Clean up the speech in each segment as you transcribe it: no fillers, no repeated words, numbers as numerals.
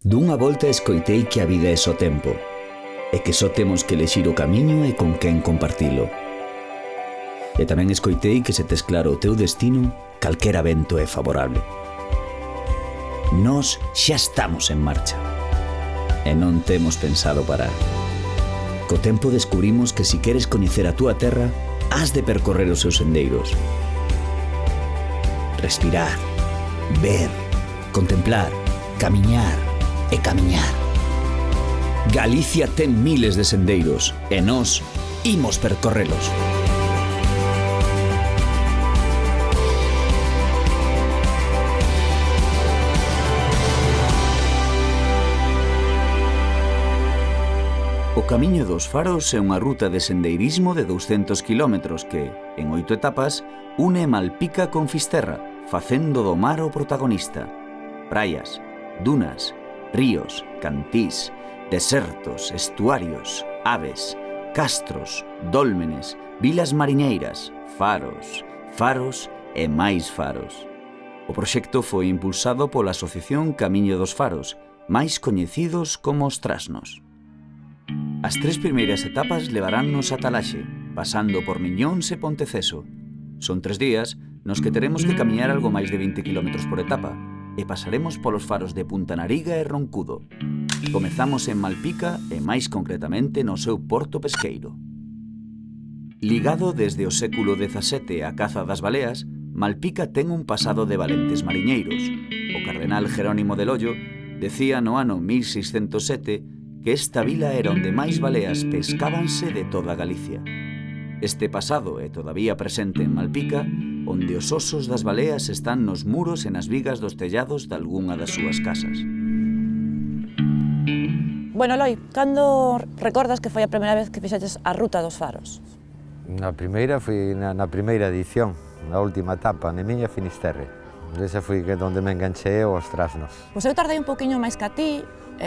Dunha volta escoitei que a vida é só tempo, e que só temos que elexir o camiño e con quen compartilo. E tamén escoitei que se tes claro o teu destino, calquera vento é favorable. Nós xa estamos en marcha, e non temos pensado parar. Co tempo descubrimos que si queres coñecer a túa terra, has de percorrer os seus sendeiros. Respirar, ver, contemplar, camiñar e camiñar. Galicia ten miles de sendeiros e nós imos percorrelos. O Camiño dos Faros é unha ruta de sendeirismo de 200 km que, en 8 etapas, une Malpica con Fisterra, facendo do mar o protagonista. Praias, dunas, ríos, cantís, desertos, estuarios, aves, castros, dólmenes, vilas mariñeiras, faros, faros e máis faros. O proxecto foi impulsado pola Asociación Camiño dos Faros, máis coñecidos como os Trasnos. As 3 primeiras etapas levaránnos a Talaxe, pasando por Miñóns e Ponteceso. Son 3 días nos que teremos que camiñar algo máis de 20 km por etapa e pasaremos polos faros de Punta Nariga e Roncudo. Comezamos en Malpica e máis concretamente no seu porto pesqueiro. Ligado desde o século XVII á caza das baleas, Malpica ten un pasado de valentes mariñeiros. O cardenal Jerónimo de Loyo decía no ano 1607 que esta vila era onde máis baleas pescábanse de toda Galicia. Este pasado é todavía presente en Malpica, onde os osos das baleas están nos muros e nas vigas dos tellados de algunha das súas casas. Bueno, Eloi, cando recordas que foi a primeira vez que fixeches a ruta dos faros? Na primeira foi na primeira edición, na última etapa, na miña Finisterre. Esa foi onde me enganchei aos Trasnos. Pois eu tardei un poquinho máis que a ti,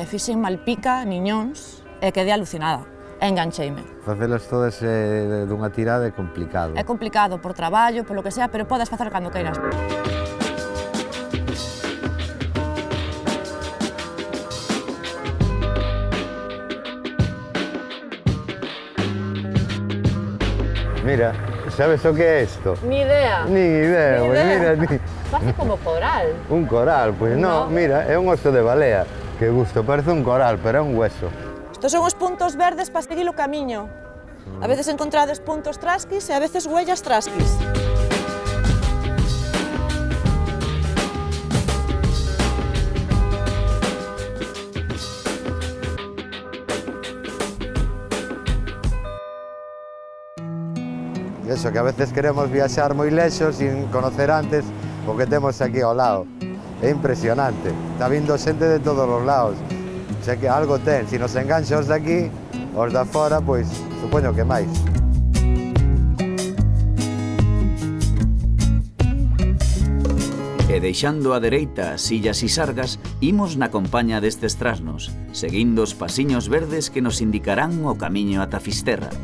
fixen Malpica, Niñóns, e quedei alucinada. Engancheime. Facelas todas dunha tirada é complicado. É complicado por traballo, polo que sea, pero podes facer cando queiras. Mira, sabes o que é isto? Ni idea. Ni idea, Ni pues idea. mira. Parece como coral. Un coral, pues no, mira, é un oso de balea. Que gusto, parece un coral, pero é un hueso. Estos son os puntos verdes para seguir o camiño. A veces encontrades puntos trasquis e a veces huellas trasquis. E eso, que a veces queremos viaxar moi lexos sin conocer antes o que temos aquí ao lado. É impresionante, está vindo xente de todos os lados. Xa que algo ten, se nos enganxa os de aquí, os de fora, pois, supoño que máis. E deixando á dereita as illas e sargas, imos na compaña destes trasnos, seguindo os pasiños verdes que nos indicarán o camiño ata Fisterra.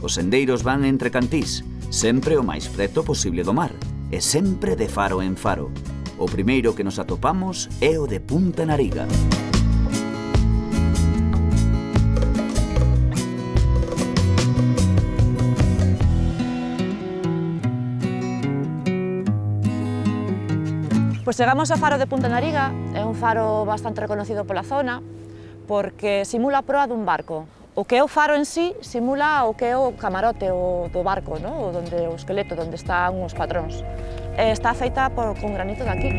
Os sendeiros van entre cantís, sempre o máis preto posible do mar, e sempre de faro en faro. O primeiro que nos atopamos é o de Punta Nariga. Pois chegamos ao faro de Punta Nariga, é un faro bastante reconocido pola zona, porque simula a proa dun barco. O que é o faro en sí simula o que é o camarote do barco, ¿no? O esqueleto, onde están os patróns. Está feita con granito de aquí.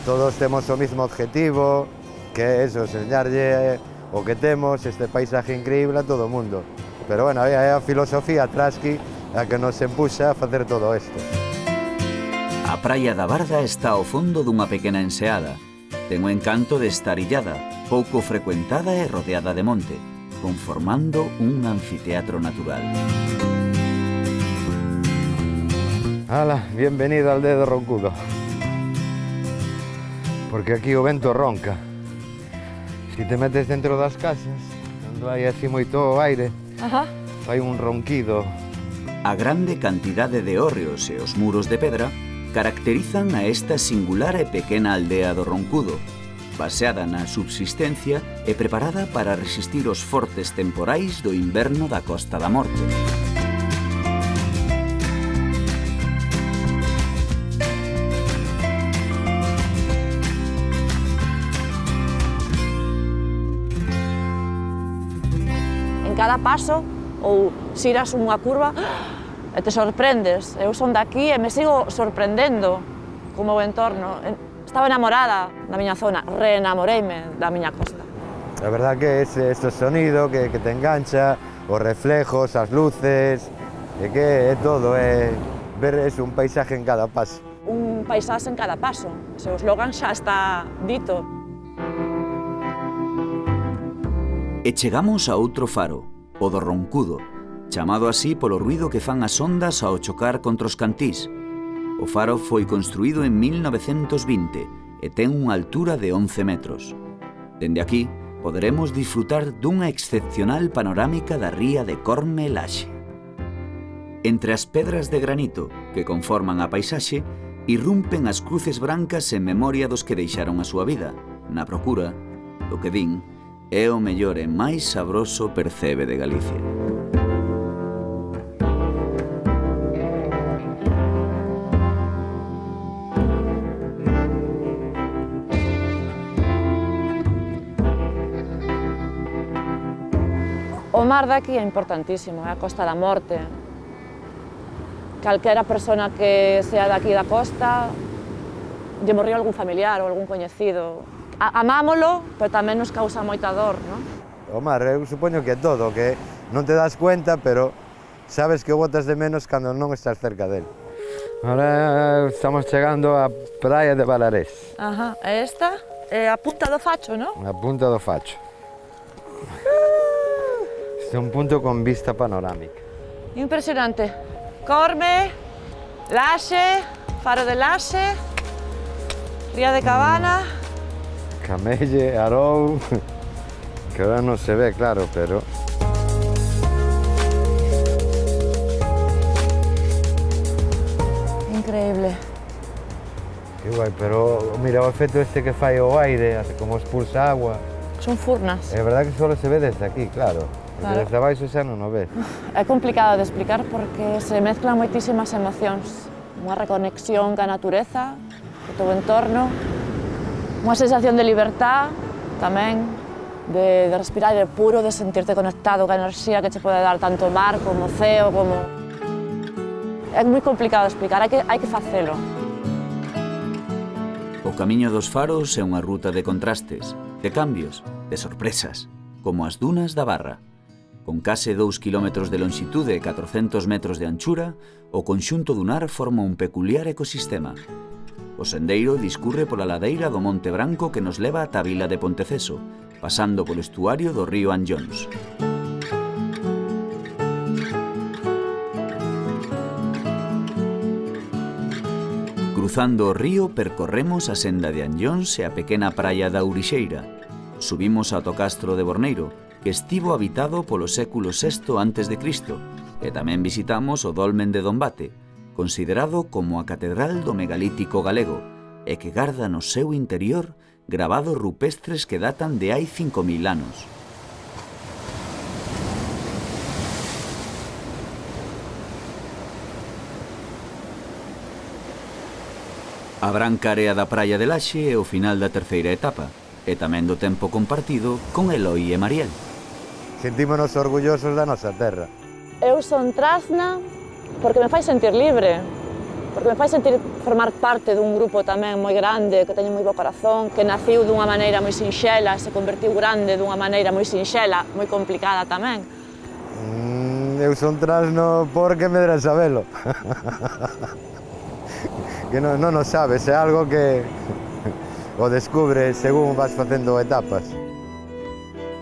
Todos temos o mismo objetivo, que é eso, enseñarlle o que temos, este paisaje increíble a todo o mundo. Pero bueno, é a filosofía Trasqui a que nos empuxa a facer todo isto. A praia da Barga está ao fondo dunha pequena enseada. Ten o encanto de estar illada, pouco frecuentada e rodeada de monte. conformando un anfiteatro natural. Hala, bienvenido al dedo roncudo. Porque aquí o vento ronca. Si te metes dentro das casas, cando hai así moito aire, fai un ronquido. A grande cantidade de hórreos e os muros de pedra caracterizan a esta singular e pequena aldea do Roncudo, baseada na subsistencia e preparada para resistir os fortes temporais do inverno da Costa da Morte. En cada paso, ou xiras unha curva, e te sorprendes. Eu son daqui e me sigo sorprendendo como o entorno. Estaba enamorada da miña zona, reenamoreime da miña costa. A verdad que es este sonido que te engancha, os reflejos, as luces, e que é todo, ver un paisaje en cada paso. Un paisaxe en cada paso. O seu slogan xa está dito. E chegamos a outro faro, o do Roncudo, chamado así polo ruido que fan as ondas ao chocar contra os cantís. O faro foi construído en 1920 e ten unha altura de 11 metros. Dende aquí, poderemos disfrutar dunha excepcional panorámica da ría de Corme e Laxe. Entre as pedras de granito que conforman a paisaxe, irrumpen as cruces brancas en memoria dos que deixaron a súa vida, na procura do que din é o mellor e máis sabroso percebe de Galicia. O mar daqui é importantísimo, é a Costa da Morte. Calquera persona que sea daqui da costa, lle morrió algún familiar ou algún coñecido. Amámolo, pero tamén nos causa moita dor, non? O mar, eu supoño que é todo, que non te das cuenta, pero sabes que o botas de menos cando non estás cerca del. Ahora estamos chegando á praia de Valarés. Ajá, e esta é a punta do Facho, non? A punta do Facho. Este é un punto con vista panorámica. Impresionante. Corme, Laxe, Faro de Laxe, Ría de Cabana... Camelle, Arou, que ahora non se ve, claro, pero... Increíble. Que guai, pero mira o efecto este que fai o aire, como expulsa agua. Son furnas. É verdad que só se ve desde aquí, claro. Porque desde abaixo xa non o ves. É complicado de explicar porque se mezclan moitísimas emocións. Unha reconexión ca natureza, co teu entorno, unha sensación de libertad tamén, de respirar aire puro, de sentirte conectado ca enerxía que che pode dar tanto o mar como o ceo, como... É moi complicado de explicar, hai que facelo. O camiño dos faros é unha ruta de contrastes, de cambios, de sorpresas, como as dunas da Barra. Con case 2 km de longitude e 400 metros de anchura, o conxunto dunar forma un peculiar ecosistema. O sendeiro discurre pola ladeira do Monte Branco que nos leva ata a vila de Ponteceso, pasando polo estuario do río Anllóns. Cruzando o río percorremos a senda de Anllóns e a pequena praia da Urixeira. Subimos ao Tocastro de Borneiro, que estivo habitado polo século VI a.C., e tamén visitamos o Dolmen de Dombate, considerado como a catedral do megalítico galego, e que garda no seu interior gravados rupestres que datan de hai 5.000 anos. A branca area da praia de Laxe é o final da terceira etapa, e tamén do tempo compartido con Eloi e Mariel. Sentímonos orgullosos da nosa terra. Eu son trasna porque me fai sentir libre, porque me fai sentir formar parte dun grupo tamén moi grande, que teño moi bo corazón, que naciu dunha maneira moi sinxela, se convertiu grande dunha maneira moi sinxela, moi complicada tamén. Eu son trasno porque me dera sabelo. Que non o sabes, é algo que o descubres según vas facendo etapas.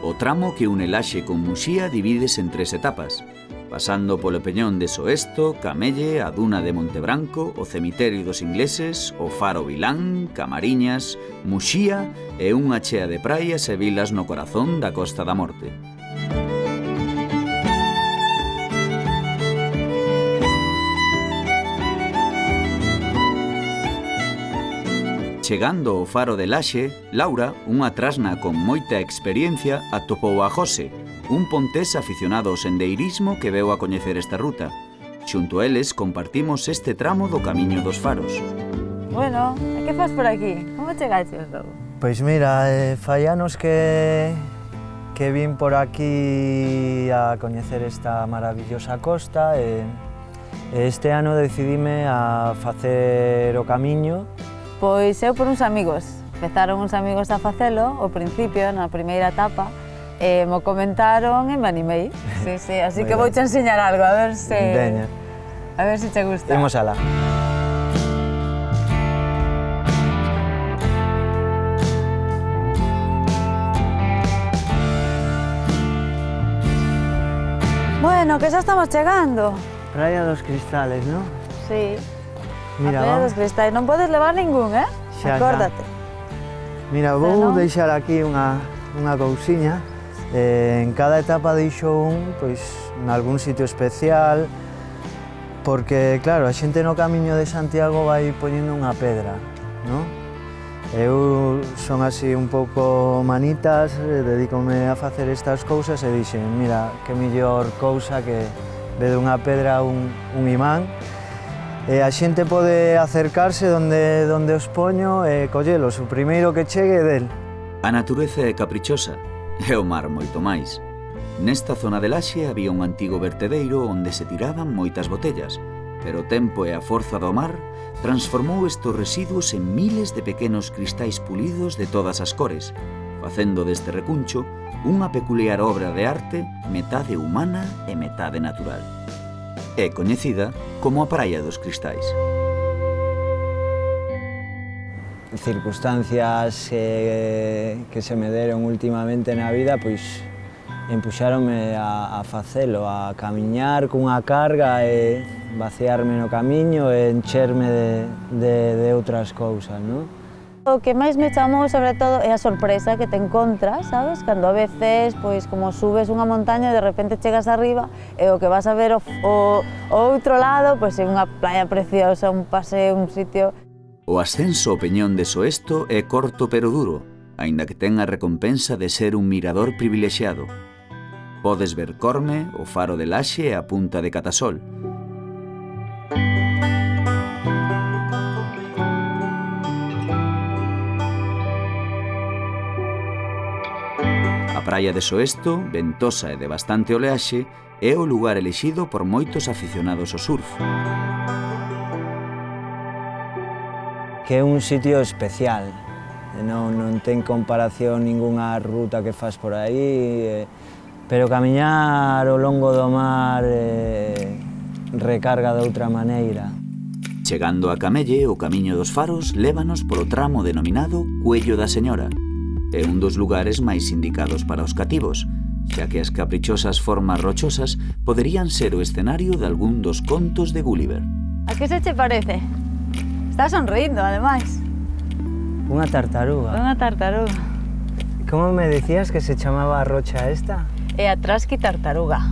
O tramo que une Laxe con Muxía divídese en 3 etapas, pasando polo Peñón de Soesto, Camelle, a Duna de Montebranco, o Cemiterio dos Ingleses, o Faro Vilán, Camariñas, Muxía e unha chea de praias e vilas no corazón da Costa da Morte. Chegando ao faro de Laxe, Laura, unha trasna con moita experiencia, atopou a José, un pontés aficionado ao sendeirismo que veu a coñecer esta ruta. Xunto a eles compartimos este tramo do Camiño dos Faros. Bueno, e que faz por aquí? Como chegaches logo? Pois mira, fai anos que vin por aquí a coñecer esta maravillosa costa e este ano decidime a facer o camiño. Pois eu por uns amigos. Empezaron uns amigos a facelo ao principio, na primeira etapa, e mo comentaron e me animei. Sí, sí, así que vouche enseñar algo, a ver se... Veña. A ver se te gusta. Imos alá. Bueno, que xa estamos chegando. Praia dos Cristales, non? Sí. Mira, a Praia dos Cristais. Non podes levar ningún, eh? Xa, acórdate. Mira, vou deixar aquí unha cousiña. En cada etapa deixo pois, en algún sitio especial, porque, claro, a xente no camiño de Santiago vai poñendo unha pedra, non? Eu son así un pouco manitas, dedícome a facer estas cousas e dixen, mira, que mellor cousa que ve dunha pedra un imán. E a xente pode acercarse donde os poño e collelos, o primeiro que chegue del. A natureza é caprichosa, e o mar moito máis. Nesta zona de Laxe había un antigo vertedeiro onde se tiraban moitas botellas, pero o tempo e a forza do mar transformou estes residuos en miles de pequenos cristais pulidos de todas as cores, facendo deste recuncho unha peculiar obra de arte metade humana e metade natural. É coñecida como a Praia dos Cristais. Circunstancias que se me deron últimamente na vida, pois empuxáronme a facelo, a camiñar cunha carga e vaciarme no camiño e encherme de outras cousas, non? O que máis me chamou, sobre todo, é a sorpresa que te encontras, sabes? Cando a veces, pois, como subes unha montaña e de repente chegas arriba e o que vas a ver o outro lado, pois é unha playa preciosa, un paseo, un sitio... O ascenso ao Peñón de Soesto é corto pero duro, aínda que ten a recompensa de ser un mirador privilexiado. Podes ver Corme, o faro de Laxe e a punta de Catasol. A praia de Soesto, ventosa e de bastante oleaxe, é o lugar elixido por moitos aficionados ao surf. Que é un sitio especial, non ten comparación ningunha ruta que fas por aí, pero camiñar ao longo do mar recarga de outra maneira. Chegando a Camelle, o Camiño dos Faros lévanos polo tramo denominado Cuello da Señora. É un dos lugares máis indicados para os cativos, xa que as caprichosas formas rochosas poderían ser o escenario de algún dos contos de Gulliver. A que se che parece? Estás sonrindo, ademais. Unha tartaruga. Unha tartaruga. Como me decías que se chamaba a rocha esta? É a Trasqui Tartaruga.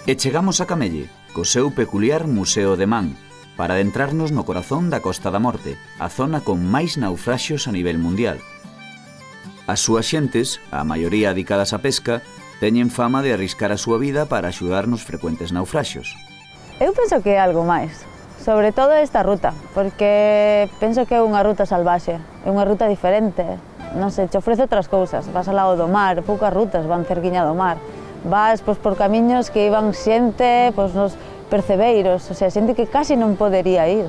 E chegamos a Camelle, co seu peculiar Museo de Man, para adentrarnos no corazón da Costa da Morte, a zona con máis naufraxios a nivel mundial. As súas xentes, a maioría dedicadas á pesca, teñen fama de arriscar a súa vida para axudar nos frecuentes naufraxios. Eu penso que é algo máis, sobre todo esta ruta, porque penso que é unha ruta salvaxe, é unha ruta diferente, non sei, te ofrece outras cousas, vas ao lado do mar, poucas rutas van cerquiña do mar, vas pois, por camiños que iban xente pois, nos percebeiros, o sea, xente que casi non podería ir.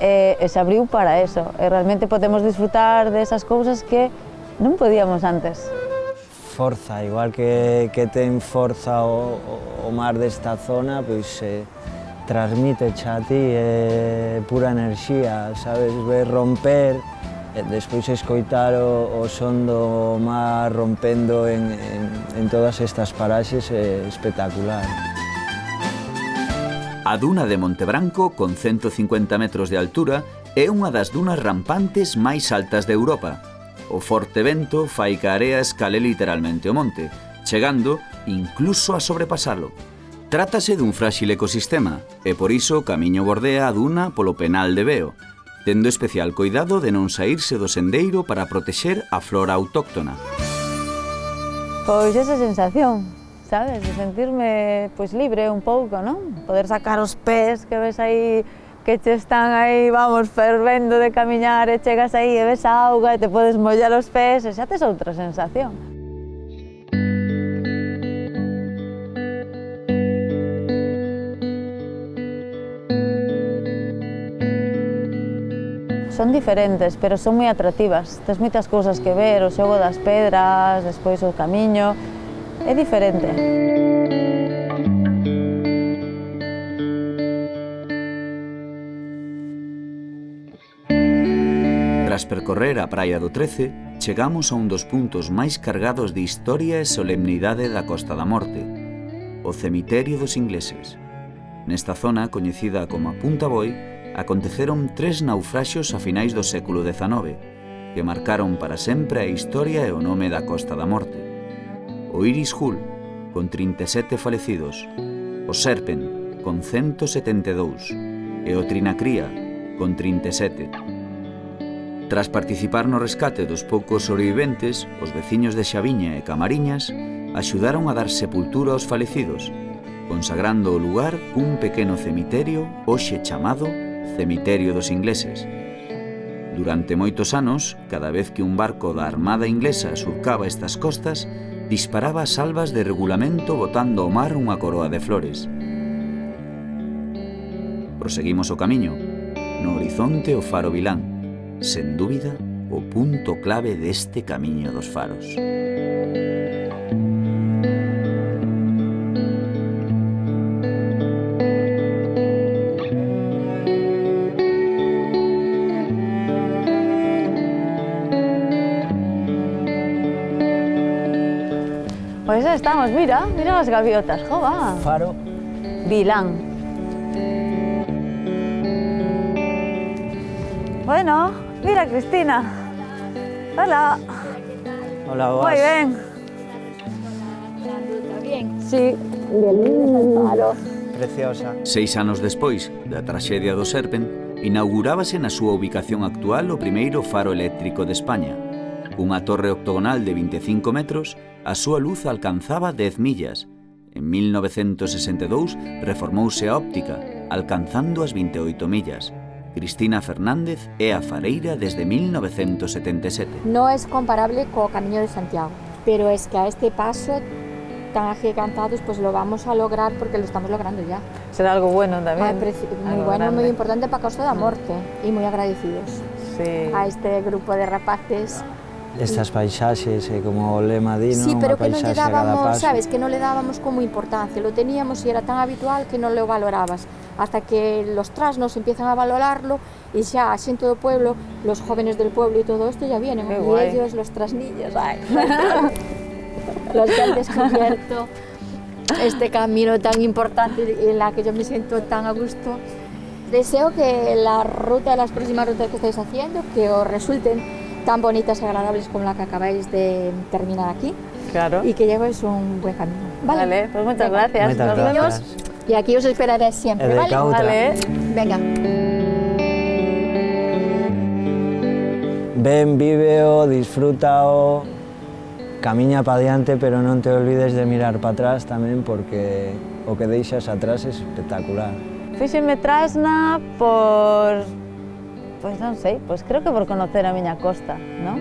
E se abriu para eso, e realmente podemos disfrutar desas cousas que non podíamos antes. Forza, igual que ten forza o mar desta zona, pois transmite a ti pura enerxía, sabes, ver romper, despois escoitar o son do mar rompendo en todas estas paraxes é espectacular. A duna de Montebranco, con 150 metros de altura, é unha das dunas rampantes máis altas de Europa. O forte vento fai que a area escale literalmente o monte, chegando incluso a sobrepasalo. Trátase dun fráxil ecosistema, e por iso o camiño bordea a duna polo Penal de Veo, tendo especial cuidado de non saírse do sendeiro para protexer a flora autóctona. Pois esa sensación, sabes, de sentirme pois, libre un pouco, non? Poder sacar os pés que ves aí, que che están aí, vamos, fervendo de camiñar e chegas aí e ves a auga e te podes mollar os pés e xa tes outra sensación. Son diferentes, pero son moi atractivas. Tes moitas cousas que ver, o xogo das pedras, despois o camiño. É diferente. Tras percorrer a praia do 13, chegamos a un dos puntos máis cargados de historia e solemnidade da Costa da Morte, o cemiterio dos ingleses. Nesta zona, coñecida como a Punta Boi, aconteceron 3 naufraxios a finais do século XIX, que marcaron para sempre a historia e o nome da Costa da Morte. O Iris Hull, con 37 falecidos, o Serpent, con 172, e o Trinacria, con 37. Tras participar no rescate dos poucos sobreviventes, os veciños de Xaviña e Camariñas axudaron a dar sepultura aos falecidos, consagrando o lugar cun pequeno cemiterio hoxe chamado Cemiterio dos Ingleses. Durante moitos anos, cada vez que un barco da Armada Inglesa surcaba estas costas, disparaba salvas de regulamento botando ao mar unha coroa de flores. Proseguimos o camiño. No horizonte o faro Vilán, sen dúbida, o punto clave deste camiño dos faros. Pois xa estamos, mira as gaviotas, jo, va. Faro. Vilán. Bueno, mira Cristina. Hola. Hola, boas. Moi ben. Bien. Sí. Preciosa. 6 anos despois da traxedia do Serpent, inaugurábase na súa ubicación actual o primeiro faro eléctrico de España. Unha torre octogonal de 25 metros, a súa luz alcanzaba 10 millas. En 1962 reformouse a óptica, alcanzando as 28 millas. Cristina Fernández é a fareira desde 1977. No es comparable co Camiño de Santiago, pero es que a este paso tan agigantados pues lo vamos a lograr porque lo estamos logrando ya. Será algo bueno tamén. Muy bueno, muy importante para Costa da Morte y muy agradecidos Sí. a este grupo de rapaces. Estas paisaxes, como o lema di, Sí, non? pero Unha que non lle paisaxe a cada dábamos, paso. sabes, que non le dábamos como importancia, lo teníamos y era tan habitual que non lo valorabas, hasta que los trasnos empiezan a valorarlo y ya a xente do pueblo, los jóvenes del pueblo y todo esto ya vienen, Qué y guay. ellos, los trasnillos, ay, los que han descubierto este camino tan importante en la que yo me siento tan a gusto. Deseo que las próximas rutas que estáis haciendo, que os resulten tan bonitas y agradables como la que acabáis de terminar aquí, Claro. y que llevéis un buen camino. Vale, pues muchas gracias. Moitas Nos vemos. gracias. Y aquí os esperaré siempre, E de ¿vale? cauta. Vale. Venga. Ven, víveo, disfrútao, camiña pa diante, pero non te olvides de mirar para atrás tamén, porque o que deixas atrás é espectacular. Fíxenme trasna por... Pois non sei, pois creo que por conocer a miña costa, non?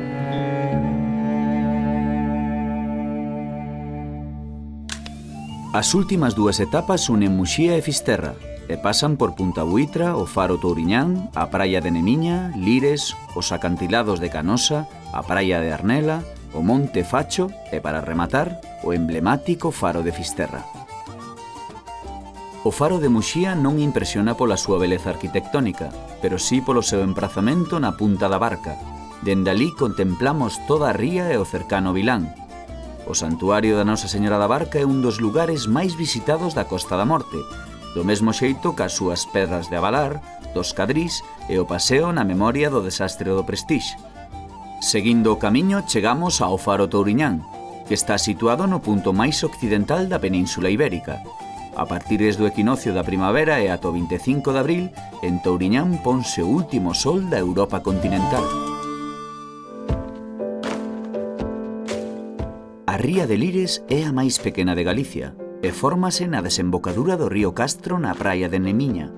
As últimas dúas etapas unen Muxía e Fisterra e pasan por Punta Buitra, o Faro Touriñán, a Praia de Nemiña, Lires, os acantilados de Canosa, a Praia de Arnela, o Monte Facho e, para rematar, o emblemático Faro de Fisterra. O Faro de Muxía non impresiona pola súa beleza arquitectónica, pero sí polo seu emprazamento na punta da Barca. Dende alí contemplamos toda a ría e o cercano Vilán. O santuario da Nosa Señora da Barca é un dos lugares máis visitados da Costa da Morte, do mesmo xeito que as súas pedras de Avalar, dos Cadrís e o paseo na memoria do desastre do Prestige. Seguindo o camiño, chegamos ao Faro Touriñán, que está situado no punto máis occidental da Península Ibérica. A partir do equinoccio da primavera e ata o 25 de abril, en Touriñán ponse o último sol da Europa continental. A ría de Lires é a máis pequena de Galicia e fórmase na desembocadura do río Castro na praia de Nemiña.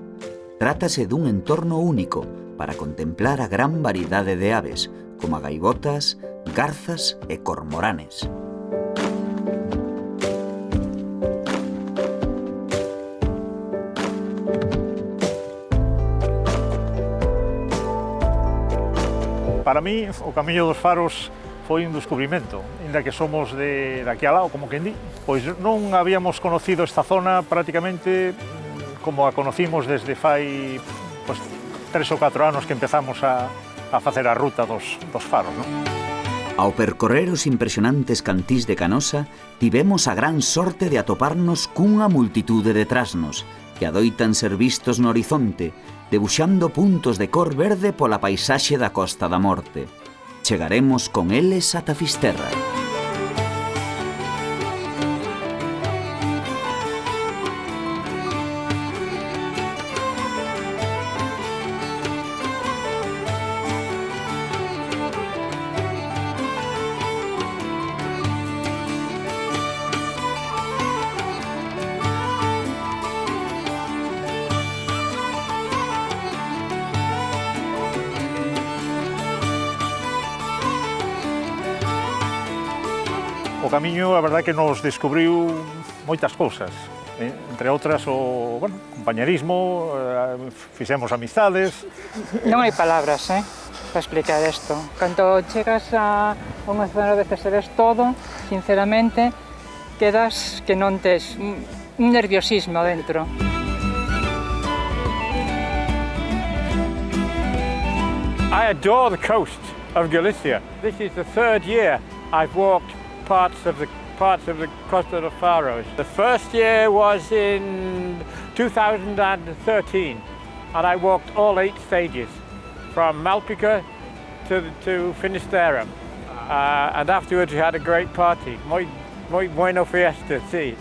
Trátase dun entorno único para contemplar a gran variedade de aves, como gaivotas, garzas e cormoranes. Para mí, o Camiño dos Faros foi un descubrimento, inda que somos de aquí ao lado, como quen di, pois non habíamos conocido esta zona prácticamente como a conocimos desde fai 3 ou 4 anos que empezamos a facer a ruta dos faros, non? Ao percorrer os impresionantes cantís de Canosa, tivemos a gran sorte de atoparnos cunha multitude de trasnos que adoitan ser vistos no horizonte, debuxando puntos de cor verde pola paisaxe da Costa da Morte. Chegaremos con eles ata Fisterra. O camiño, a verdade, que nos descubriu moitas cousas, entre outras o compañerismo, fixemos amizades. Non hai palabras, para explicar isto. Cando chegas a unha zona de eres todo, sinceramente, quedas que non tes un nerviosismo dentro. I adore the coast of Galicia. This is the 3rd year I've walked parts of the Costa dos Faros. The first year was in 2013, and I walked all 8 stages, from Malpica to Finisterre. And afterwards we had a great party. Muy bueno fiesta, sí.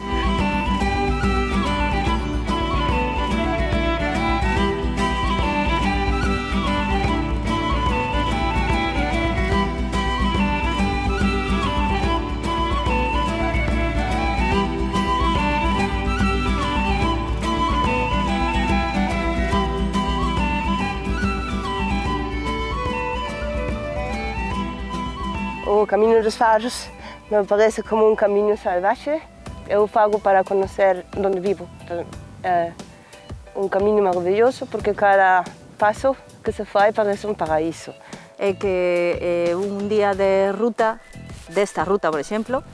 O Camiño dos Faros me parece como un camiño salvaxe. Eu fago para conocer onde vivo. É un camiño maravilloso porque cada paso que se fai parece un paraíso. É que un día de ruta, desta ruta, por exemplo,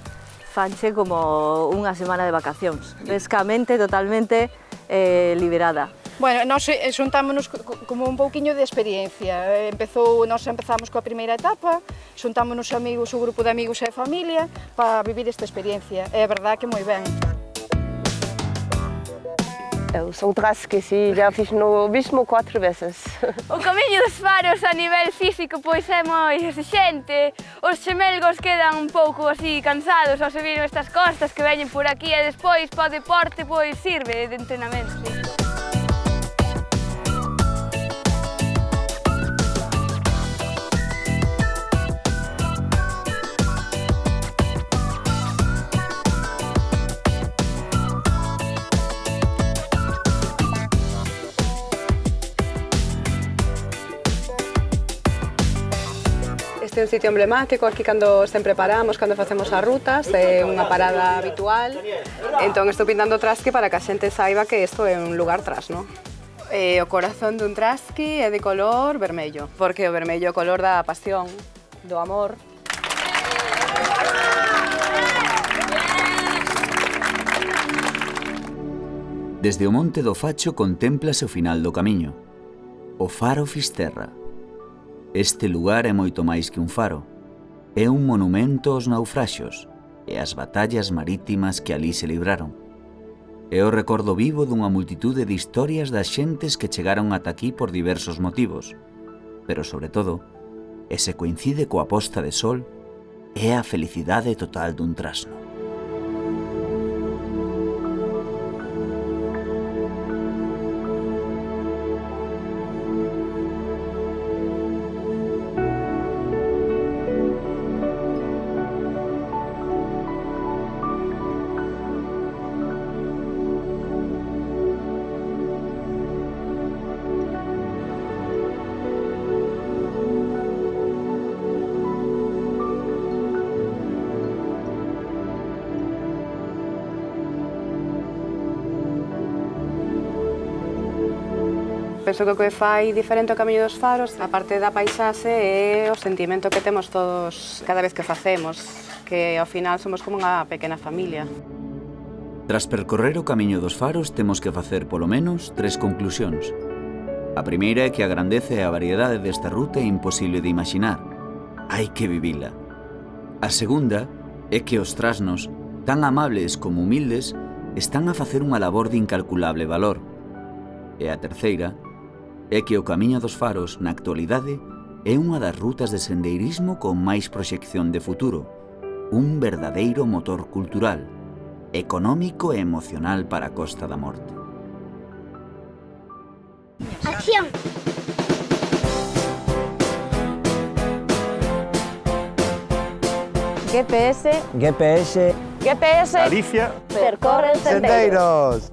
fanche como unha semana de vacacións. Frescamente, totalmente liberada. Bueno, nós xuntámonos como un pouquiño de experiencia. Nós empezamos coa primeira etapa, xuntámonos amigos, o grupo de amigos e familia para vivir esta experiencia. É verdade que moi ben. Eu son tras que si, já fiz no mesmo 4 veces. O Camiño dos Faros a nivel físico pois é moi exixente. Os xemelgos quedan un pouco así cansados ao subir estas costas que veñen por aquí e despois para o deporte pois sirve de entrenamento. Este un sitio emblemático, aquí cando sempre paramos, cando facemos as rutas, é unha parada habitual. Entón estou pintando o trasque para que a xente saiba que isto é un lugar trasno. O corazón dun trasque é de color vermello, porque o vermello é o color da pasión, do amor. Desde o Monte do Facho contémplase o final do camiño, o Faro Fisterra. Este lugar é moito máis que un faro. É un monumento aos naufraxos e ás batallas marítimas que alí se libraron. É o recordo vivo dunha multitude de historias das xentes que chegaron ata aquí por diversos motivos, pero sobre todo, e se coincide coa posta de sol, é a felicidade total dun trasno. Penso que o que fai diferente o Camiño dos Faros, a parte da paisaxe, é o sentimento que temos todos cada vez que facemos, que ao final somos como unha pequena familia. Tras percorrer o Camiño dos Faros temos que facer polo menos 3 conclusións. A primeira é que a grandeza e a variedade desta ruta é imposible de imaginar. Hai que vivila. A segunda é que os trasnos, tan amables como humildes, están a facer unha labor de incalculable valor. E a terceira é que o Camiño dos Faros, na actualidade, é unha das rutas de sendeirismo con máis proxección de futuro, un verdadeiro motor cultural, económico e emocional para a Costa da Morte. ¡Acción! GPS. GPS. GPS. Galicia. Percorre sendeiros.